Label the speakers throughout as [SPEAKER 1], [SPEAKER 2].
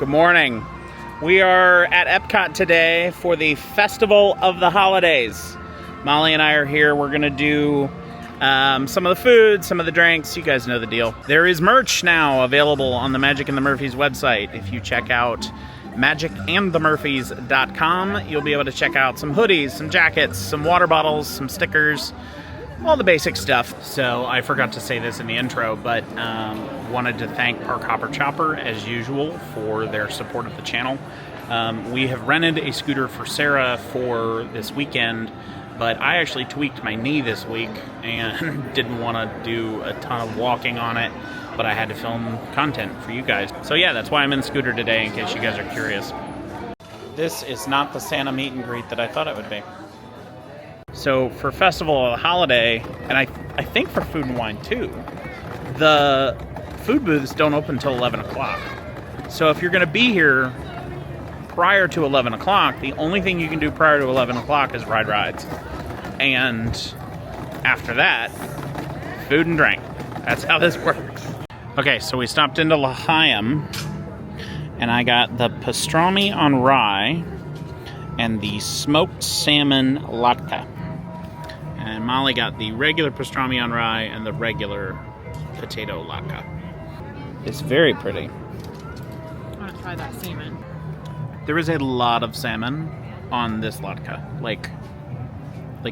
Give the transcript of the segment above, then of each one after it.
[SPEAKER 1] Good morning. We are at EPCOT today for the Festival of the Holidays. Molly and I are here. We're going to do some of the food, some of the drinks. You guys know the deal. There is merch now available on the Magic and the Murphys website. If you check out magicandthemurphys.com, you'll be able to check out some hoodies, some jackets, some water bottles, some stickers, all the basic stuff. So I forgot to say this in the intro, but wanted to thank Park Hopper Chopper, as usual, for their support of the channel. We have rented a scooter for Sarah for this weekend, but I actually tweaked my knee this week and didn't want to do a ton of walking on it, but I had to film content for you guys. So yeah, that's why I'm in the scooter today, in case you guys are curious. This is not the Santa meet and greet that I thought it would be. So for Festival of the Holiday, and I think for Food and Wine too, the food booths don't open until 11 o'clock. So if you're going to be here prior to 11 o'clock, the only thing you can do prior to 11 o'clock is ride rides. And after that, food and drink. That's how this works. Okay, so we stopped into L'Chaim, and I got the pastrami on rye and the smoked salmon latke. And Molly got the regular pastrami on rye and the regular potato latke. It's very pretty.
[SPEAKER 2] I want to try that salmon.
[SPEAKER 1] There is a lot of salmon on this latke. Like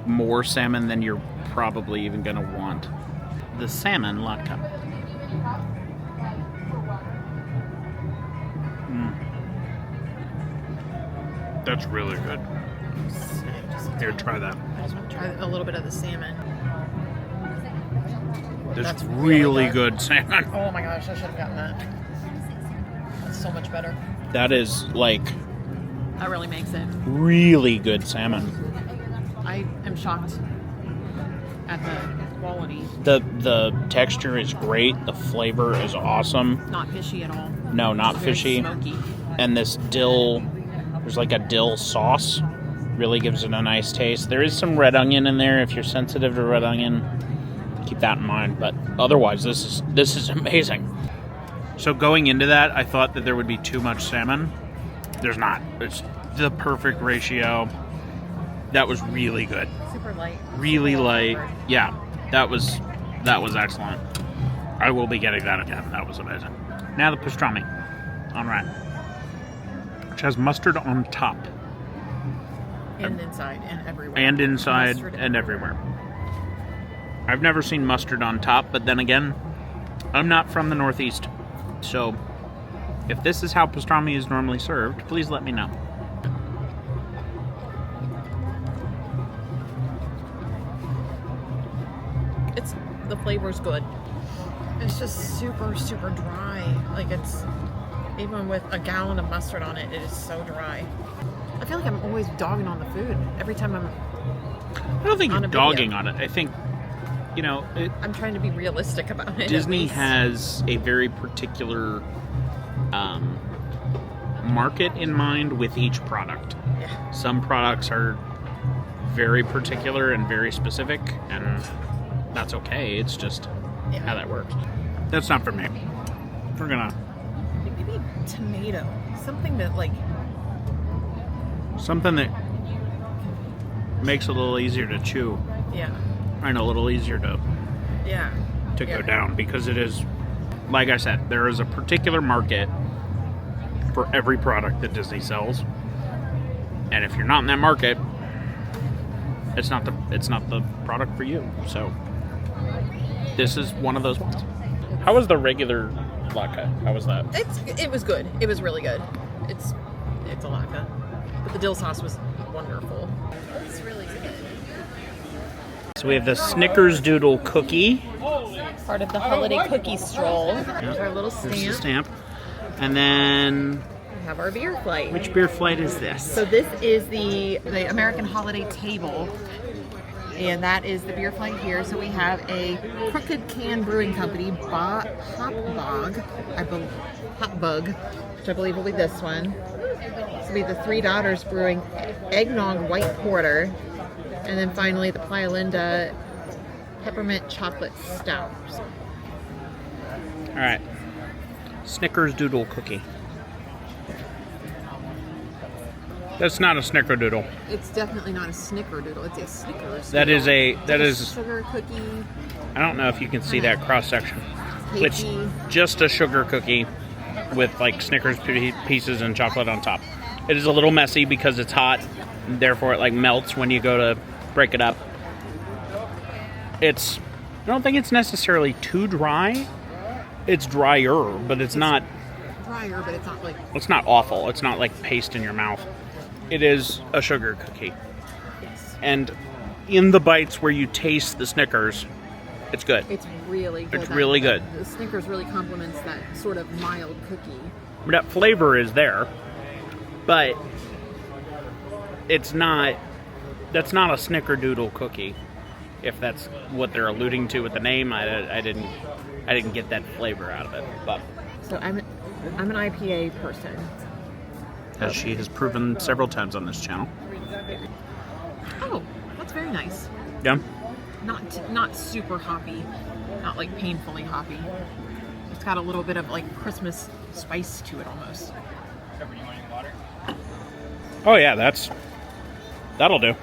[SPEAKER 1] more salmon than you're probably even going to want. The salmon latke. That's really good. Here, try that.
[SPEAKER 2] I just want to try a little bit of the salmon.
[SPEAKER 1] That's really good salmon.
[SPEAKER 2] Oh my gosh, I should have gotten that. That's so much better.
[SPEAKER 1] That is like...
[SPEAKER 2] That really makes it.
[SPEAKER 1] Really good salmon.
[SPEAKER 2] I am shocked at the quality.
[SPEAKER 1] The texture is great. The flavor is awesome.
[SPEAKER 2] Not fishy at all.
[SPEAKER 1] No, not
[SPEAKER 2] It's
[SPEAKER 1] fishy.
[SPEAKER 2] very smoky.
[SPEAKER 1] And this dill, there's like a dill sauce. Really gives it a nice taste. There is some red onion in there. If you're sensitive to red onion, keep that in mind. But otherwise, this is amazing. So going into that, I thought that there would be too much salmon. There's not. It's the perfect ratio. That was really good.
[SPEAKER 2] Super light.
[SPEAKER 1] Really light. Yeah, that was excellent. I will be getting that again. That was amazing. Now the pastrami on rye, which has mustard on top.
[SPEAKER 2] And inside and everywhere.
[SPEAKER 1] And inside
[SPEAKER 2] Mustard
[SPEAKER 1] and everywhere. I've never seen mustard on top, but then again, I'm not from the Northeast. So, if this is how pastrami is normally served, please let me know.
[SPEAKER 2] The flavor's good. It's just super, super dry. Like it's, even with a gallon of mustard on it, it is so dry. I feel like I'm always dogging on the food every time I'm
[SPEAKER 1] I don't think
[SPEAKER 2] on
[SPEAKER 1] you're
[SPEAKER 2] a
[SPEAKER 1] dogging
[SPEAKER 2] video.
[SPEAKER 1] on it. I think, you know,
[SPEAKER 2] I'm trying to be realistic about it.
[SPEAKER 1] Disney has a very particular market in mind with each product.
[SPEAKER 2] Yeah.
[SPEAKER 1] Some products are very particular and very specific, and that's okay. It's just how that works. That's not for me. We're gonna...
[SPEAKER 2] Maybe tomato. Something that
[SPEAKER 1] Something that makes it a little easier to chew.
[SPEAKER 2] Yeah.
[SPEAKER 1] And a little easier to go down, because it is, like I said, there is a particular market for every product that Disney sells, and if you're not in that market, it's not the product for you. So this is one of those ones. How was the regular latke? How was that?
[SPEAKER 2] It was good. It was really good. It's a latke, but the dill sauce was wonderful. It's really good.
[SPEAKER 1] So we have the Snickers Doodle cookie.
[SPEAKER 2] Part of the holiday cookie stroll. There's our little
[SPEAKER 1] There's the
[SPEAKER 2] stamp.
[SPEAKER 1] stamp. And then,
[SPEAKER 2] We have our beer flight.
[SPEAKER 1] which beer flight is this?
[SPEAKER 2] So this is the American Holiday Table, and that is the beer flight here. So we have a Crooked Can Brewing Company, Hopbug, which I believe will be this one. This will be the Three Daughters Brewing Eggnog White Porter, and then finally the Playa Linda Peppermint Chocolate Stout.
[SPEAKER 1] All right. Snickers Doodle cookie. That's not a snickerdoodle.
[SPEAKER 2] It's definitely not a snickerdoodle. It's a Snickers.
[SPEAKER 1] That is a
[SPEAKER 2] sugar cookie.
[SPEAKER 1] I don't know if you can see that cross section.
[SPEAKER 2] Cakey.
[SPEAKER 1] It's just a sugar cookie with like Snickers pieces and chocolate on top. It is a little messy because it's hot, and therefore it like melts when you go to break it up. I don't think it's necessarily too dry. It's drier, but it's not
[SPEAKER 2] drier, but it's not like...
[SPEAKER 1] It's not awful. It's not like paste in your mouth. It is a sugar cookie.
[SPEAKER 2] Yes.
[SPEAKER 1] And in the bites where you taste the Snickers, it's good.
[SPEAKER 2] It's really good.
[SPEAKER 1] It's really good.
[SPEAKER 2] The Snickers really complements that sort of mild cookie.
[SPEAKER 1] That flavor is there, but it's not... That's not a Snickerdoodle cookie, if that's what they're alluding to with the name. I didn't get that flavor out of it. But
[SPEAKER 2] so I'm an IPA person,
[SPEAKER 1] as she has proven several times on this channel.
[SPEAKER 2] Oh, that's very nice.
[SPEAKER 1] Yeah.
[SPEAKER 2] Not super hoppy, not like painfully hoppy. It's got a little bit of like Christmas spice to it almost.
[SPEAKER 1] Oh yeah, that'll do.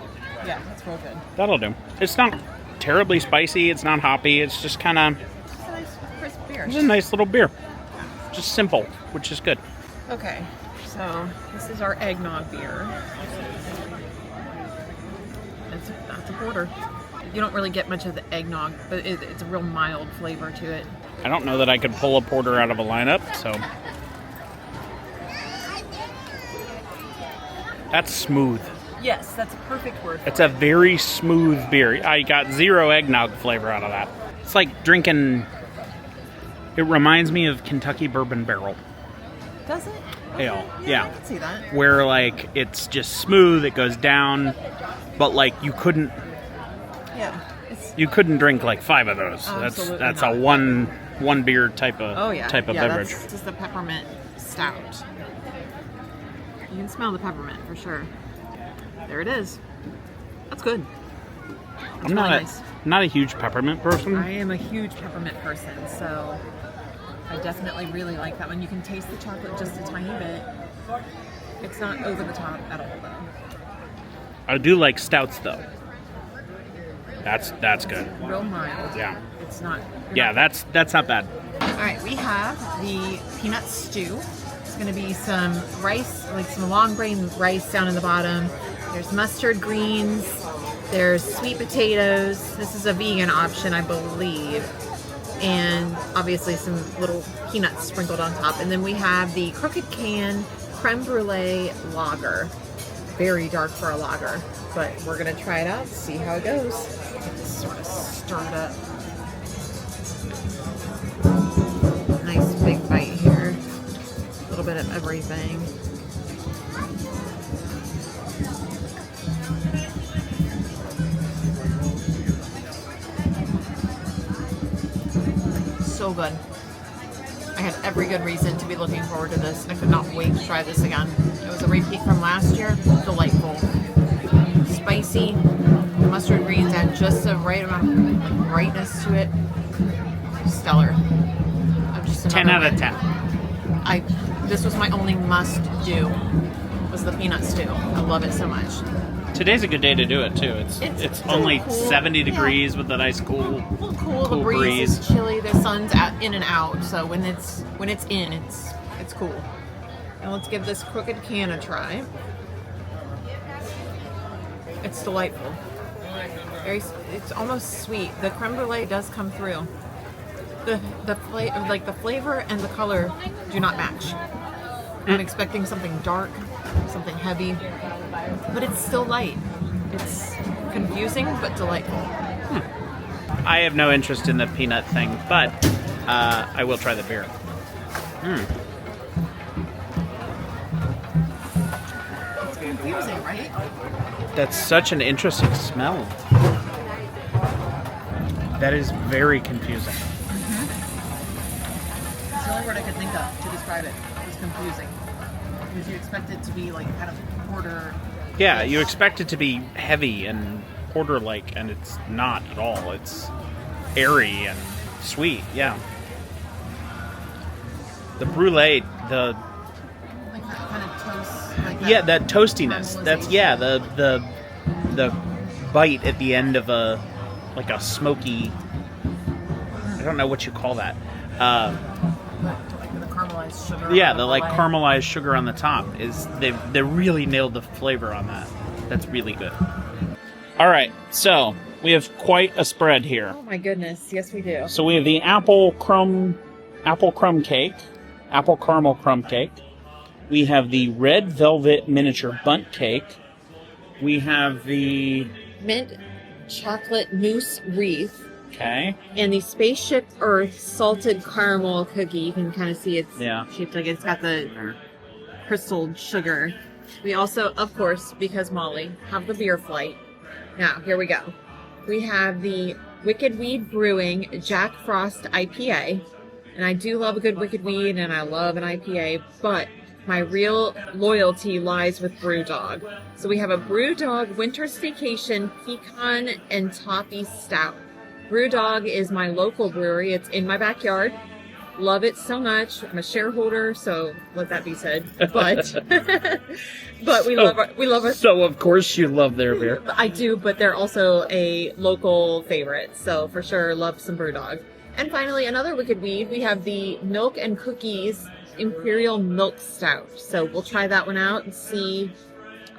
[SPEAKER 2] Yeah, that's real good.
[SPEAKER 1] That'll do. It's not terribly spicy. It's not hoppy. It's just kind of...
[SPEAKER 2] It's a nice crisp beer.
[SPEAKER 1] It's a nice little beer. Just simple, which is good.
[SPEAKER 2] Okay, so this is our eggnog beer. That's a porter. You don't really get much of the eggnog, but it's a real mild flavor to it.
[SPEAKER 1] I don't know that I could pull a porter out of a lineup, so... That's smooth.
[SPEAKER 2] Yes, that's a perfect word for
[SPEAKER 1] It's a very smooth beer. I got zero eggnog flavor out of that. It's like drinking... It reminds me of Kentucky Bourbon Barrel.
[SPEAKER 2] Does it?
[SPEAKER 1] Ale.
[SPEAKER 2] Okay.
[SPEAKER 1] Yeah.
[SPEAKER 2] I can see that.
[SPEAKER 1] Where, like, it's just smooth, it goes down, but, like, you couldn't...
[SPEAKER 2] Yeah.
[SPEAKER 1] You couldn't drink, like, 5 of those.
[SPEAKER 2] Absolutely
[SPEAKER 1] That's
[SPEAKER 2] not.
[SPEAKER 1] a one beer type of beverage.
[SPEAKER 2] That's just a peppermint stout. You can smell the peppermint for sure. There it is. That's good. That's
[SPEAKER 1] I'm not
[SPEAKER 2] really nice.
[SPEAKER 1] not a huge peppermint person.
[SPEAKER 2] I am a huge peppermint person, so I definitely really like that one. You can taste the chocolate just a tiny bit. It's not over the top at all, though.
[SPEAKER 1] I do like stouts, though. That's good.
[SPEAKER 2] Real mild.
[SPEAKER 1] Yeah.
[SPEAKER 2] It's not.
[SPEAKER 1] Yeah, that's not bad.
[SPEAKER 2] All right, we have the peanut stew. It's going to be some rice, like some long grain rice down in the bottom. There's mustard greens. There's sweet potatoes. This is a vegan option, I believe. And obviously some little peanuts sprinkled on top. And then we have the Crooked Can creme brulee lager. Very dark for a lager, but we're going to try it out, see how it goes. Just sort of stir it up. Nice big bite here. A little bit of everything. So good. I had every good reason to be looking forward to this, and I could not wait to try this again. It was a repeat from last year. Delightful. Spicy. The mustard greens add just the right amount of like brightness to it. Stellar. Just
[SPEAKER 1] 10 out of
[SPEAKER 2] win.
[SPEAKER 1] 10.
[SPEAKER 2] This was my only must do. Was the peanut stew. I love it so much.
[SPEAKER 1] Today's a good day to do it too. It's only
[SPEAKER 2] cool.
[SPEAKER 1] 70 degrees with a nice cool
[SPEAKER 2] The breeze is chilly. The sun's in and out, so when it's in, it's cool. And let's give this Crooked Can a try. It's delightful. It's almost sweet. The creme brulee does come through. The flavor and the color do not match. I'm expecting something dark, something heavy, but it's still light. It's confusing but delightful.
[SPEAKER 1] I have no interest in the peanut thing, but I will try the beer.
[SPEAKER 2] It's confusing, right?
[SPEAKER 1] That's such an interesting smell. That is very confusing.
[SPEAKER 2] It's the only word I could think of to describe it. It was confusing. Because you expect it to be like kind of porter.
[SPEAKER 1] Yeah, you expect it to be heavy and porter-like, and it's not at all. It's airy and sweet, yeah. The brulee,
[SPEAKER 2] Like that kind of toast, like like
[SPEAKER 1] Yeah, that toastiness. That's the bite at the end of a smoky. I don't know what you call that.
[SPEAKER 2] Like the caramelized sugar.
[SPEAKER 1] Yeah, the caramelized sugar on the top they really nailed the flavor on that. That's really good. All right, so we have quite a spread here.
[SPEAKER 2] Oh my goodness, yes we do.
[SPEAKER 1] So we have the apple caramel crumb cake. We have the red velvet miniature bundt cake. We have the
[SPEAKER 2] mint chocolate mousse wreath.
[SPEAKER 1] Okay.
[SPEAKER 2] And the Spaceship Earth salted caramel cookie. You can kind of see it's shaped like it's got the crystal sugar. We also, of course, because Molly, have the beer flight. Now, here we go. We have the Wicked Weed Brewing Jack Frost IPA. And I do love a good Wicked Weed, and I love an IPA, but my real loyalty lies with Brewdog. So we have a Brewdog Winter Staycation Pecan and Toffee Stout. Brewdog is my local brewery. It's in my backyard. Love it so much. I'm a shareholder, so let that be said. But we love our.
[SPEAKER 1] So of course you love their beer.
[SPEAKER 2] I do, but they're also a local favorite. So for sure, love some Brewdog. And finally, another Wicked Weed. We have the Milk and Cookies Imperial Milk Stout. So we'll try that one out and see.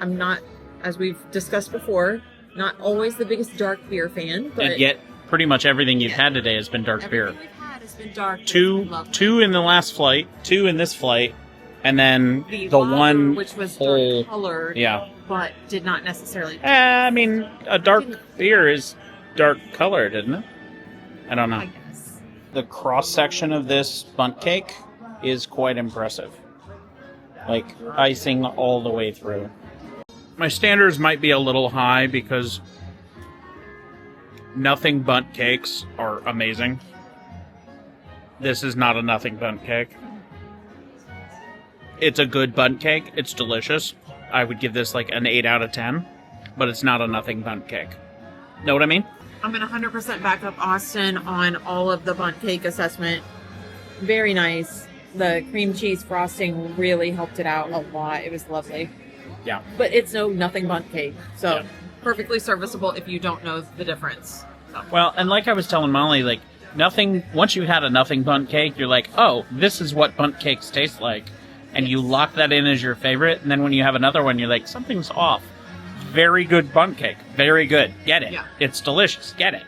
[SPEAKER 2] I'm not, as we've discussed before, not always the biggest dark beer fan, but
[SPEAKER 1] And yet, pretty much everything you've had today has been dark beer.
[SPEAKER 2] everything we've had has been dark.
[SPEAKER 1] Two in the last flight, 2 in this flight, and then the
[SPEAKER 2] lager,
[SPEAKER 1] one
[SPEAKER 2] which was
[SPEAKER 1] whole
[SPEAKER 2] dark colored, but did not necessarily.
[SPEAKER 1] I mean, a dark beer is dark colored, isn't it? I don't know.
[SPEAKER 2] I guess.
[SPEAKER 1] The cross section of this bundt cake is quite impressive. Like icing all the way through. My standards might be a little high because nothing bundt cakes are amazing. This is not a nothing bundt cake. It's a good bundt cake. It's delicious. I would give this like an 8 out of 10, but it's not a nothing bundt cake. Know what I mean?
[SPEAKER 2] I'm going to 100% back up Austin on all of the bundt cake assessment. Very nice. The cream cheese frosting really helped it out a lot. It was lovely.
[SPEAKER 1] Yeah.
[SPEAKER 2] But it's nothing bundt cake. So perfectly serviceable if you don't know the difference. So.
[SPEAKER 1] Well, and like I was telling Molly, like nothing, once you had a nothing bundt cake, you're like, oh, this is what bundt cakes taste like. And you lock that in as your favorite. And then when you have another one, you're like, something's off. Very good bundt cake. Very good. Get it.
[SPEAKER 2] Yeah.
[SPEAKER 1] It's delicious. Get it.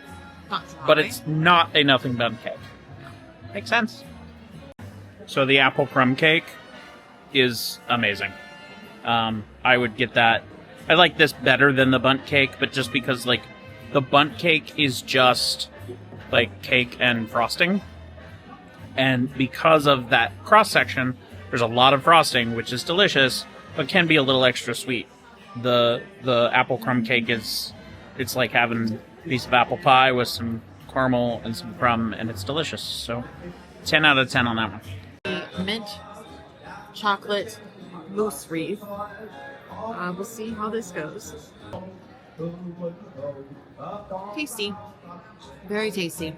[SPEAKER 2] Not dry.
[SPEAKER 1] But it's not a nothing bundt cake. Makes sense. So the apple crumb cake is amazing. I would get that. I like this better than the bundt cake, but just because like the bundt cake is just like cake and frosting. And because of that cross section, there's a lot of frosting, which is delicious, but can be a little extra sweet. The apple crumb cake it's like having a piece of apple pie with some caramel and some crumb, and it's delicious. So 10 out of 10 on that one.
[SPEAKER 2] The mint chocolate mousse wreath. We'll see how this goes. Tasty. Very tasty.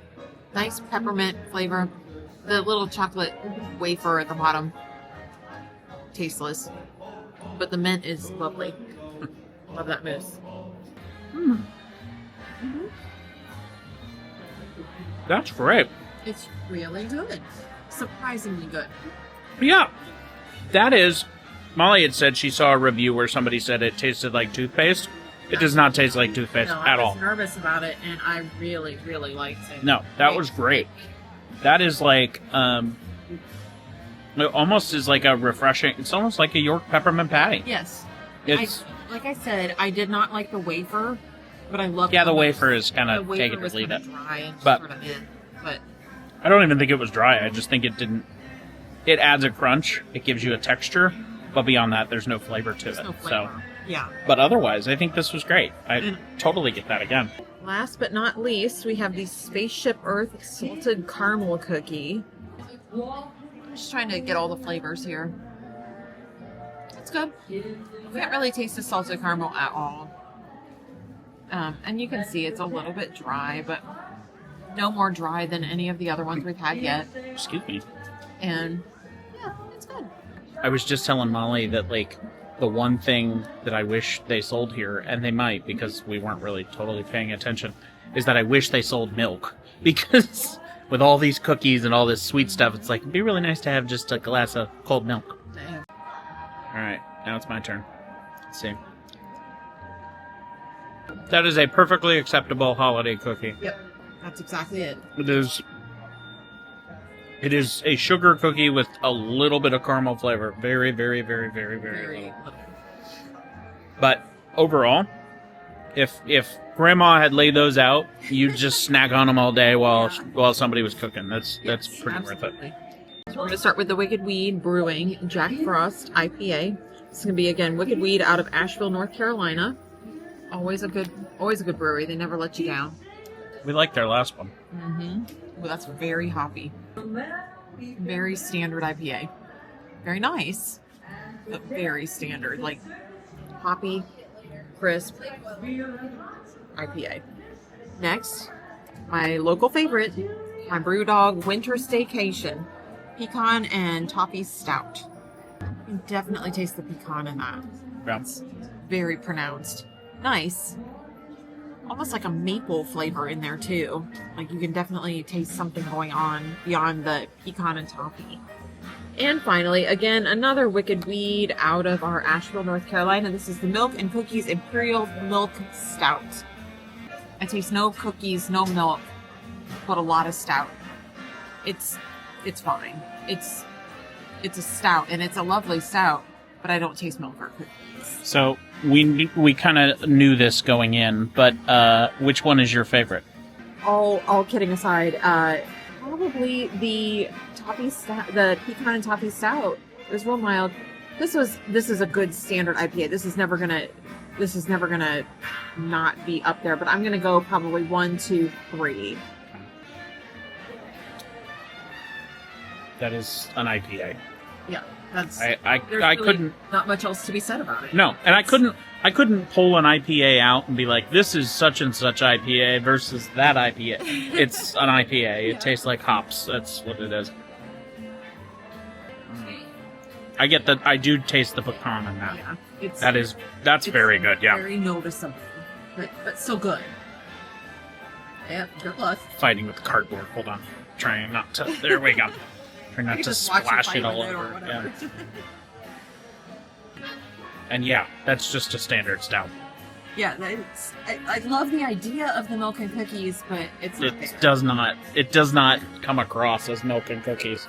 [SPEAKER 2] Nice peppermint flavor. The little chocolate wafer at the bottom. Tasteless. But the mint is lovely. Love that mousse.
[SPEAKER 1] That's great.
[SPEAKER 2] It's really good. Surprisingly good.
[SPEAKER 1] Yeah. That is... Molly had said she saw a review where somebody said it tasted like toothpaste. It does not taste like toothpaste at all.
[SPEAKER 2] I was nervous about it, and I really, really liked it.
[SPEAKER 1] No, that was great. That is like... it almost is like a refreshing... It's almost like a York peppermint patty.
[SPEAKER 2] Yes.
[SPEAKER 1] It's...
[SPEAKER 2] like I said, I did not like the wafer, but I love
[SPEAKER 1] the wafer is kind of take it or leave it.
[SPEAKER 2] Dry and
[SPEAKER 1] But
[SPEAKER 2] sort of but
[SPEAKER 1] I don't even think it was dry. I just think it didn't. It adds a crunch. It gives you a texture, but beyond that, there's no flavor to it.
[SPEAKER 2] no flavor.
[SPEAKER 1] So,
[SPEAKER 2] yeah.
[SPEAKER 1] But otherwise, I think this was great. I totally get that again.
[SPEAKER 2] Last but not least, we have the Spaceship Earth salted caramel cookie. Just trying to get all the flavors here. It's good. I can't really taste the salted caramel at all. And you can see it's a little bit dry, but no more dry than any of the other ones we've had yet.
[SPEAKER 1] Excuse me.
[SPEAKER 2] And yeah, it's good.
[SPEAKER 1] I was just telling Molly that, like, the one thing that I wish they sold here, and they might because we weren't really totally paying attention, is that I wish they sold milk. Because with all these cookies and all this sweet stuff, it's like, it'd be really nice to have just a glass of cold milk. Alright, now it's my turn. Let's see. That is a perfectly acceptable holiday cookie.
[SPEAKER 2] Yep, that's exactly it.
[SPEAKER 1] It is a sugar cookie with a little bit of caramel flavor. Very, very, very, very, very little. But overall, if Grandma had laid those out, you'd just snack on them all day while somebody was cooking. That's pretty worth it.
[SPEAKER 2] So we're going to start with the Wicked Weed Brewing Jack Frost IPA. It's going to be, again, Wicked Weed out of Asheville, North Carolina. Always a good brewery. They never let you down.
[SPEAKER 1] We liked their last one.
[SPEAKER 2] Mm-hmm. Well, that's very hoppy. Very standard IPA. Very nice, but very standard. Like, hoppy, crisp IPA. Next, my local favorite, my Brewdog Winter Staycation Pecan and Toffee Stout. You can definitely taste the pecan in that.
[SPEAKER 1] Yeah.
[SPEAKER 2] It's very pronounced. Nice. Almost like a maple flavor in there too. Like you can definitely taste something going on beyond the pecan and toffee. And finally, again, another Wicked Weed out of our Asheville, North Carolina. This is the Milk and Cookies Imperial Milk Stout. I taste no cookies, no milk, but a lot of stout. It's fine. It's a stout, and it's a lovely stout, but I don't taste milk or cookies.
[SPEAKER 1] So we kind of knew this going in, but which one is your favorite?
[SPEAKER 2] All kidding aside, probably the toffee stout, the pecan and toffee stout. It was real mild. This is a good standard IPA. This is never gonna not be up there. But I'm gonna go probably 1, 2, 3.
[SPEAKER 1] That is an IPA.
[SPEAKER 2] Yeah, that's.
[SPEAKER 1] I
[SPEAKER 2] really
[SPEAKER 1] couldn't.
[SPEAKER 2] Not much else to be said about it.
[SPEAKER 1] No, and I couldn't pull an IPA out and be like, this is such and such IPA versus that IPA. It's an IPA. It tastes like hops. That's what it is. I get that. I do taste the pecan in that.
[SPEAKER 2] Yeah,
[SPEAKER 1] that's very good. Yeah,
[SPEAKER 2] very noticeable, but still good. Yeah, good luck.
[SPEAKER 1] Fighting with the cardboard. Hold on, trying not to. There we go. Trying not to splash it all over. Yeah. And yeah, that's just a standard stout.
[SPEAKER 2] Yeah, I love the idea of the milk and cookies, but it
[SPEAKER 1] does not come across as milk and cookies.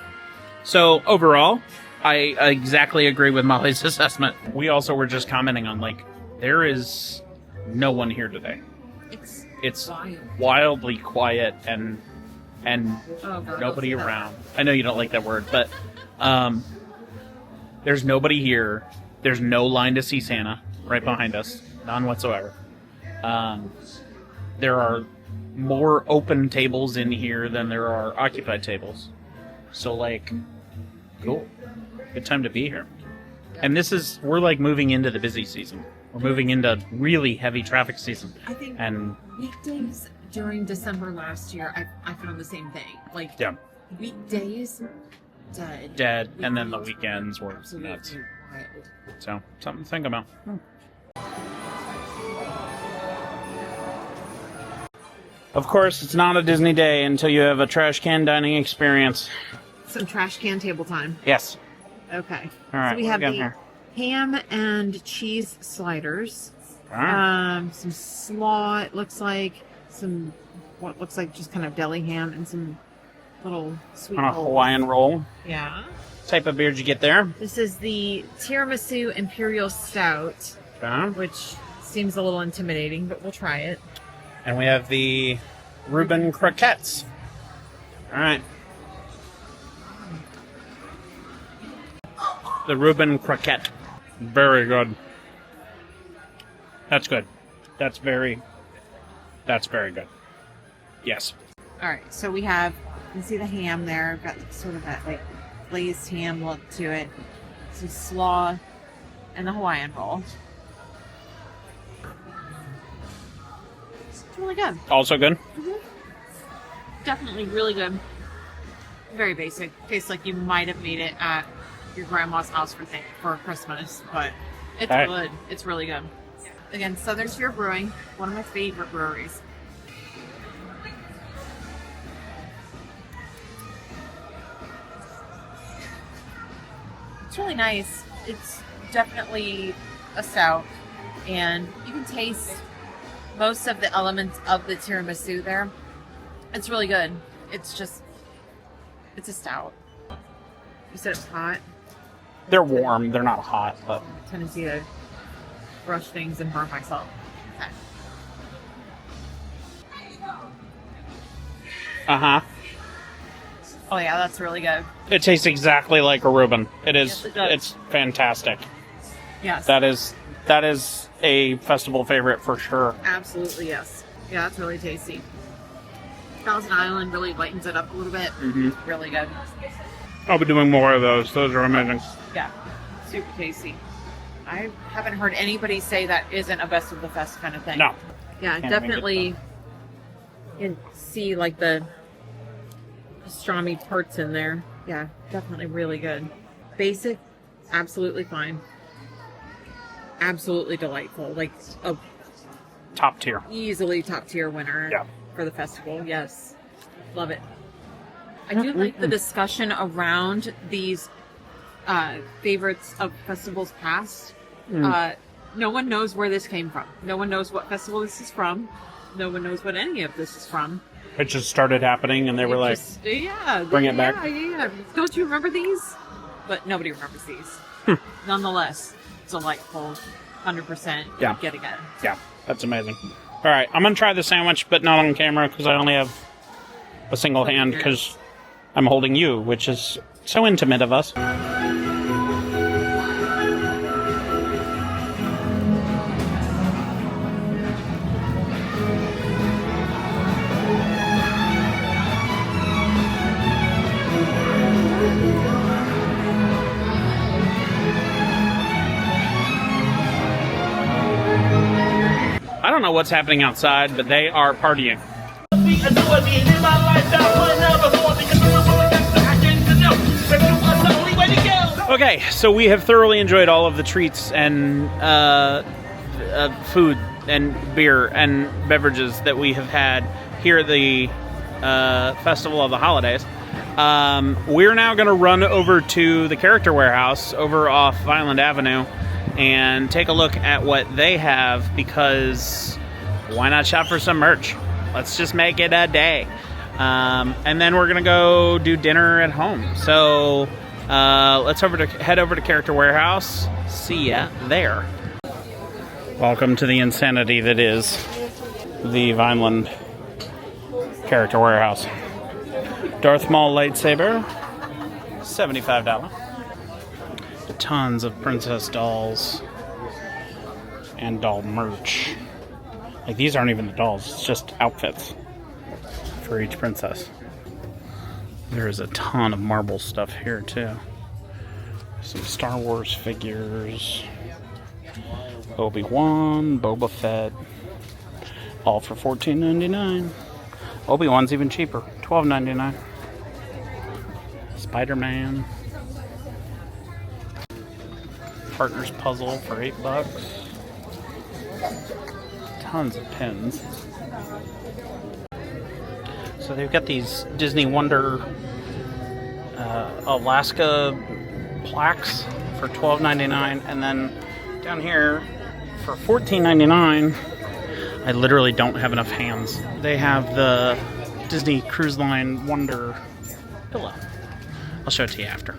[SPEAKER 1] So overall, I exactly agree with Molly's assessment. We also were just commenting on, like, there is no one here today. It's wildly quiet and nobody around. I know you don't like that word, but there's nobody here. There's no line to see Santa right behind us. None whatsoever. There are more open tables in here than there are occupied tables. So, like, cool. Good time to be here. And we're like moving into the busy season. We're moving into really heavy traffic season.
[SPEAKER 2] I think
[SPEAKER 1] and
[SPEAKER 2] weekdays during December last year, I found the same thing. Like,
[SPEAKER 1] yeah.
[SPEAKER 2] Weekdays,
[SPEAKER 1] dead, and then the weekends were nuts.
[SPEAKER 2] Wild.
[SPEAKER 1] So, something to think about. Of course, it's not a Disney day until you have a trash can dining experience.
[SPEAKER 2] Some trash can table time.
[SPEAKER 1] Yes.
[SPEAKER 2] Okay.
[SPEAKER 1] All right.
[SPEAKER 2] So we have the ham and cheese sliders. Some slaw, it looks like. Some, what looks like just kind of deli ham and some little sweet rolls.
[SPEAKER 1] Hawaiian roll.
[SPEAKER 2] Yeah.
[SPEAKER 1] What type of beer did you get there?
[SPEAKER 2] This is the Tiramisu Imperial Stout, which seems a little intimidating, but we'll try it.
[SPEAKER 1] And we have the Reuben Croquettes. All right. The Reuben Croquette. Very good. That's good. That's very good. Yes.
[SPEAKER 2] All right. So we have, you can see the ham there. Got sort of that like glazed ham look to it. Some slaw and the Hawaiian roll. It's really good.
[SPEAKER 1] Also good?
[SPEAKER 2] Mm-hmm. Definitely really good. Very basic. Tastes like you might have made it at your grandma's house for Christmas, but It's
[SPEAKER 1] All right.
[SPEAKER 2] good. It's really good. Again, Southern Tier Brewing, one of my favorite breweries. It's really nice. It's definitely a stout, and you can taste most of the elements of the tiramisu there. It's really good. It's a stout. You said it's hot.
[SPEAKER 1] They're warm. They're not hot, but
[SPEAKER 2] Tendency to brush things and burn myself. Okay.
[SPEAKER 1] uh-huh.
[SPEAKER 2] Oh yeah, that's really good.
[SPEAKER 1] It tastes exactly like a Reuben. It is.
[SPEAKER 2] Yes, it does.
[SPEAKER 1] It's fantastic.
[SPEAKER 2] Yes.
[SPEAKER 1] That is a festival favorite for sure.
[SPEAKER 2] Absolutely, yes. Yeah, it's really tasty. Thousand Island really lightens it up a little bit.
[SPEAKER 1] Mm-hmm.
[SPEAKER 2] Really good.
[SPEAKER 1] I'll be doing more of those. Those are amazing.
[SPEAKER 2] Yeah, super tasty. I haven't heard anybody say that isn't a best of the fest kind of thing.
[SPEAKER 1] No.
[SPEAKER 2] Yeah,
[SPEAKER 1] Can't
[SPEAKER 2] definitely. You can see like the pastrami parts in there. Yeah, definitely really good. Basic, absolutely fine. Absolutely delightful. Like a
[SPEAKER 1] Top tier.
[SPEAKER 2] easily top tier winner
[SPEAKER 1] Yeah.
[SPEAKER 2] for the festival. Yes, love it. I do like the discussion around these favorites of festivals past. No one knows where this came from. No one knows what festival this is from. No one knows what any of this is from.
[SPEAKER 1] It just started happening, and they were like, bring it back.
[SPEAKER 2] Yeah. Don't you remember these? But nobody remembers these. Nonetheless, delightful. 100%.
[SPEAKER 1] Yeah.
[SPEAKER 2] Get again.
[SPEAKER 1] yeah, that's amazing. All right, I'm going to try the sandwich, but not on camera because I only have a single hand because I'm holding you, which is so intimate of us. I don't know what's happening outside, but they are partying. Okay, so we have thoroughly enjoyed all of the treats and food and beer and beverages that we have had here at the Festival of the Holidays. We're now going to run over to the Character Warehouse over off Vineland Avenue and take a look at what they have, because why not shop for some merch? Let's just make it a day. And then we're going to go do dinner at home. So let's head over to Character Warehouse. See ya there. Welcome to the insanity that is the Vineland Character Warehouse. Darth Maul lightsaber, $75. Tons of princess dolls and doll merch. Like, these aren't even the dolls, it's just outfits for each princess. There's a ton of marble stuff here too. Some Star Wars figures, Obi-Wan, Boba Fett, all for $14.99. Obi-Wan's even cheaper, $12.99. Spider-Man. Partner's Puzzle for $8. Tons of pins. So they've got these Disney Wonder Alaska plaques for $12.99, and then down here for $14.99. I literally don't have enough hands. They have the Disney Cruise Line Wonder pillow. I'll show it to you after.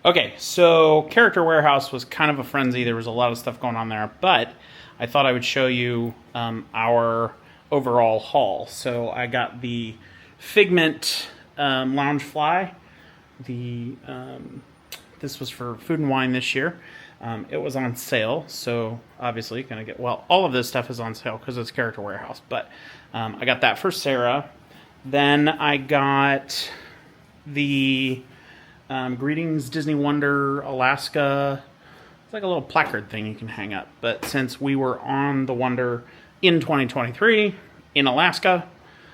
[SPEAKER 1] Okay, so Character Warehouse was kind of a frenzy. There was a lot of stuff going on there, but I thought I would show you our overall haul. So I got the Figment Lounge Fly. This was for Food and Wine this year. It was on sale, so obviously gonna get, well, all of this stuff is on sale because it's Character Warehouse, but I got that for Sarah. Then I got the Greetings Disney Wonder Alaska. It's like a little placard thing you can hang up, but since we were on the Wonder in 2023 in Alaska,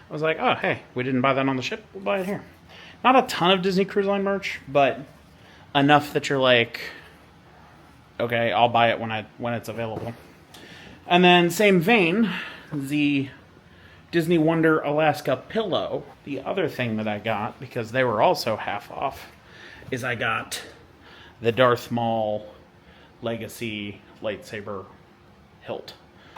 [SPEAKER 1] I was like, oh hey, we didn't buy that on the ship, we'll buy it here. Not a ton of Disney Cruise Line merch, but enough that you're like, Okay, I'll buy it when it's available. And then same vein, the Disney Wonder Alaska pillow. The other thing that I got, because they were also half off, is I got the Darth Maul Legacy lightsaber hilt.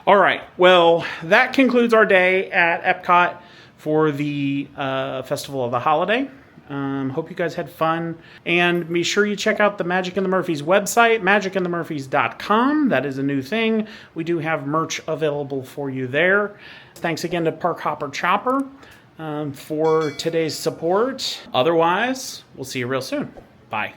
[SPEAKER 1] All right, well, that concludes our day at Epcot for the Festival of the Holiday. Hope you guys had fun. And be sure you check out the Magic and the Murphys website, magicandthemurphys.com. That is a new thing. We do have merch available for you there. Thanks again to Park Hopper Chopper for today's support. Otherwise, we'll see you real soon. Bye.